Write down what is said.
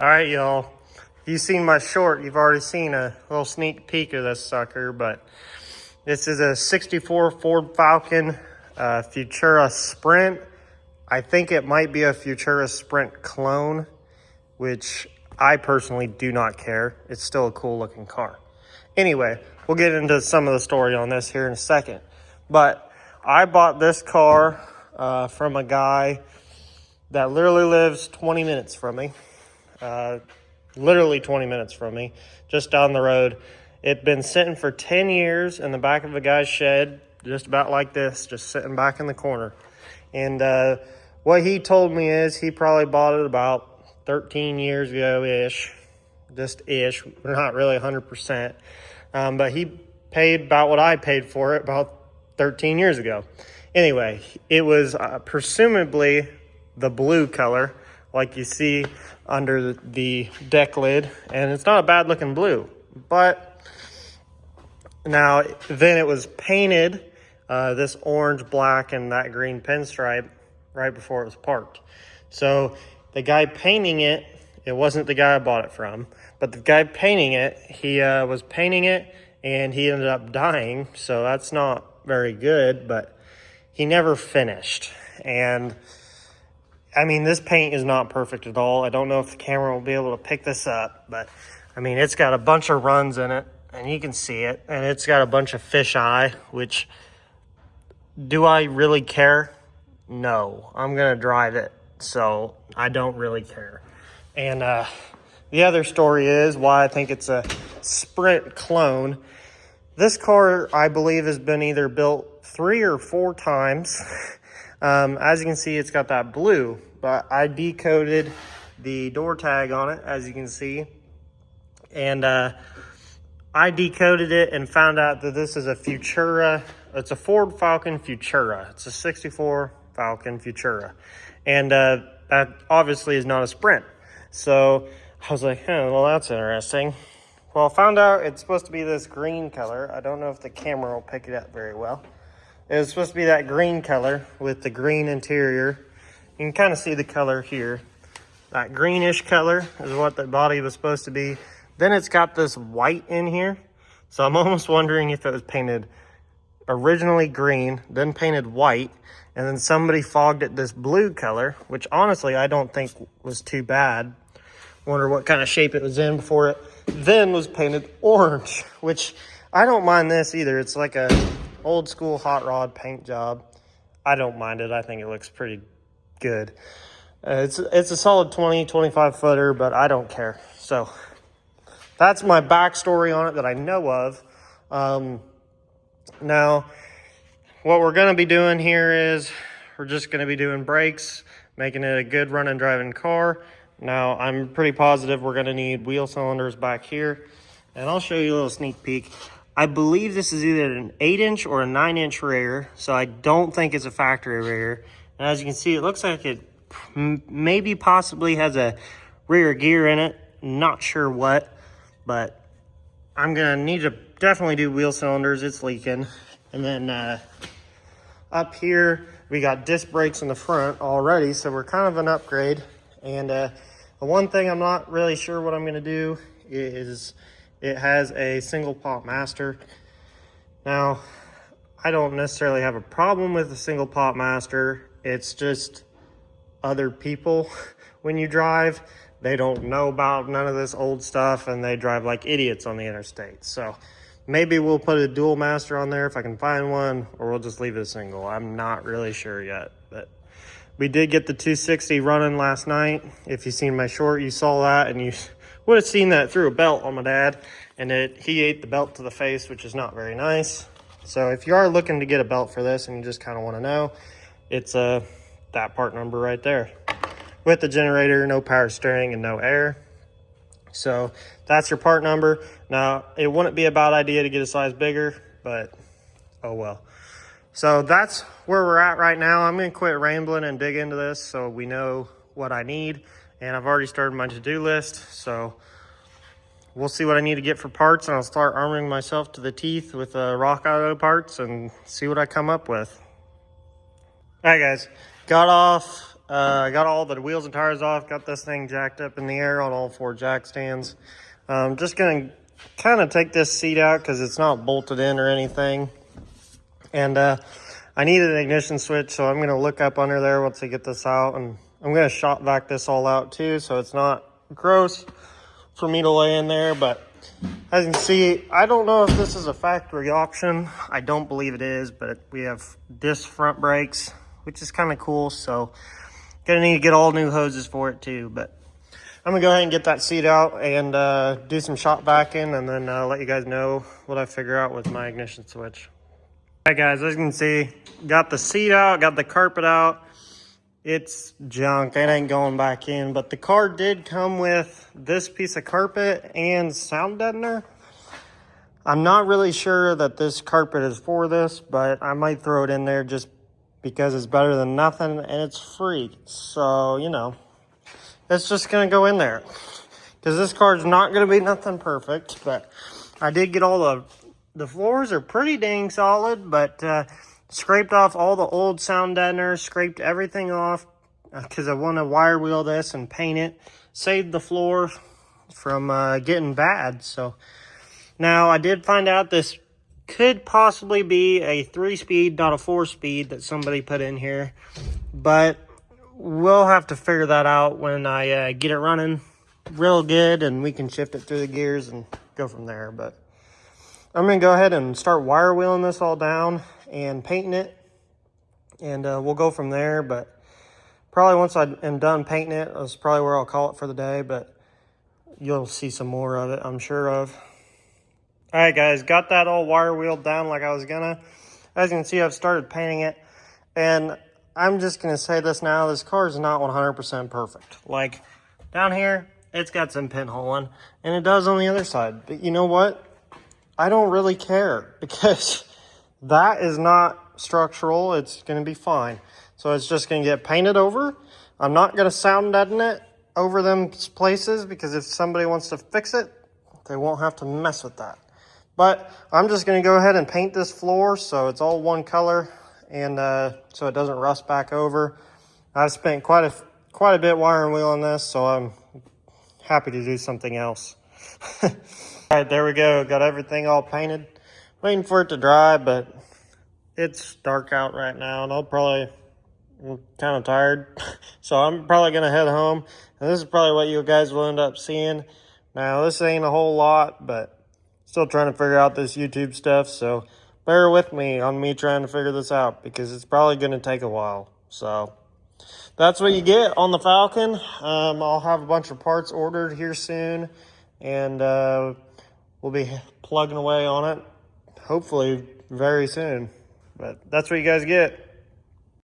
All right, y'all. If you've seen my short, you've already seen a little sneak peek of this sucker, but this is a 64 Ford Falcon Futura Sprint. I think it might be a Futura Sprint clone, which I personally do not care. It's still a cool looking car. Anyway, we'll get into some of the story on this here in a second. But I bought this car from a guy that literally lives 20 minutes from me. Literally 20 minutes from me, just down the road. It'd been sitting for 10 years in the back of a guy's shed, just about like this, just sitting back in the corner. And what he told me is he probably bought it about 13 years ago-ish, just ish. We're not really 100%. But he paid about what I paid for it about 13 years ago. Anyway, it was presumably the blue color, like you see under the deck lid, and it's not a bad looking blue. But now then it was painted this orange, black, and that green pinstripe right before it was parked. So the guy painting it, it wasn't the guy I bought it from, but the guy painting it, he was painting it and he ended up dying. So that's not very good, but he never finished. And I mean, this paint is not perfect at all. I don't know if the camera will be able to pick this up, but I mean, it's got a bunch of runs in it and you can see it, and it's got a bunch of fisheye, which, do I really care? No, I'm gonna drive it, so I don't really care. And the other story is why I think it's a Sprint clone. This car, I believe, has been either built 3 or 4 times. As you can see, it's got that blue, but I decoded the door tag on it, as you can see. And I decoded it and found out that this is a Futura. It's a Ford Falcon Futura. It's a 64 Falcon Futura. And that obviously is not a Sprint. So I was like, well, that's interesting. Well, I found out it's supposed to be this green color. I don't know if the camera will pick it up very well. It was supposed to be that green color with the green interior. You can kind of see the color here. That greenish color is what the body was supposed to be. Then it's got this white in here. So I'm almost wondering if it was painted originally green, then painted white, and then somebody fogged it this blue color, which honestly I don't think was too bad. Wonder what kind of shape it was in before it then was painted orange, which I don't mind this either. It's like a old school hot rod paint job. I don't mind it. I think it looks pretty good. It's a solid 25 footer, but I don't care. So that's my backstory on it that I know of. Now, what we're going to be doing here is we're just going to be doing brakes, making it a good running driving car. Now, I'm pretty positive we're going to need wheel cylinders back here, and I'll show you a little sneak peek. I believe this is either an 8-inch or a 9-inch rear, so I don't think it's a factory rear. And as you can see, it looks like it maybe possibly has a rear gear in it. Not sure what, but I'm going to need to definitely do wheel cylinders. It's leaking. And then up here, we got disc brakes in the front already, so we're kind of an upgrade. And the one thing I'm not really sure what I'm going to do is it has a single pot master. Now, I don't necessarily have a problem with the single pot master. It's just other people, when you drive, they don't know about none of this old stuff and they drive like idiots on the interstate. So maybe we'll put a dual master on there if I can find one, or we'll just leave it a single. I'm not really sure yet, but we did get the 260 running last night. If you've seen my short, you saw that, and you would have seen that through a belt on my dad, and he ate the belt to the face, which is not very nice. So if you are looking to get a belt for this and you just kind of want to know, it's that part number right there with the generator, no power steering, and no air. So that's your part number. Now, it wouldn't be a bad idea to get a size bigger, but oh well. So that's where we're at right now. I'm going to quit rambling and dig into this so we know what I need. And I've already started my to-do list, so we'll see what I need to get for parts, and I'll start arming myself to the teeth with Rock Auto parts and see what I come up with. All right, guys. Got off I got all the wheels and tires off, got this thing jacked up in the air on all 4 jack stands. Just gonna kind of take this seat out because it's not bolted in or anything. And I need an ignition switch, so I'm gonna look up under there once I get this out, and I'm gonna shop vac this all out too, so it's not gross for me to lay in there. But as you can see, I don't know if this is a factory option. I don't believe it is, but we have disc front brakes, which is kind of cool. So gonna need to get all new hoses for it too. But I'm gonna go ahead and get that seat out and do some shop vacuuming, and then let you guys know what I figure out with my ignition switch. All right, guys, as you can see, got the seat out, got the carpet out. It's junk, it ain't going back in, but the car did come with this piece of carpet and sound deadener. I'm not really sure that this carpet is for this, but I might throw it in there just because it's better than nothing and it's free. So, you know, it's just gonna go in there because this car is not gonna be nothing perfect. But I did get all the floors are pretty dang solid, but scraped off all the old sound deadener, scraped everything off because I want to wire wheel this and paint it. Saved the floor from getting bad. So now I did find out this could possibly be a 3-speed, not a 4-speed that somebody put in here. But we'll have to figure that out when I get it running real good and we can shift it through the gears and go from there. But I'm going to go ahead and start wire wheeling this all down and painting it, and we'll go from there. But probably once I am done painting it, that's probably where I'll call it for the day, but you'll see some more of it, I'm sure of. All right, guys, got that all wire wheeled down like I was gonna. As you can see, I've started painting it, and I'm just gonna say this now, this car is not 100% perfect. Like, down here, it's got some pinholing, and it does on the other side. But you know what? I don't really care because that is not structural. It's going to be fine. So it's just going to get painted over. I'm not going to sound deaden it over them places because if somebody wants to fix it, they won't have to mess with that. But I'm just going to go ahead and paint this floor so it's all one color and so it doesn't rust back over. I've spent quite a bit wiring wheeling this, so I'm happy to do something else. All right, there we go. Got everything all painted. Waiting for it to dry, but it's dark out right now, and I'm kind of tired. So I'm probably going to head home. And this is probably what you guys will end up seeing. Now, this ain't a whole lot, but still trying to figure out this YouTube stuff. So bear with me on me trying to figure this out because it's probably going to take a while. So that's what you get on the Falcon. I'll have a bunch of parts ordered here soon, and we'll be plugging away on it, hopefully very soon. But that's what you guys get.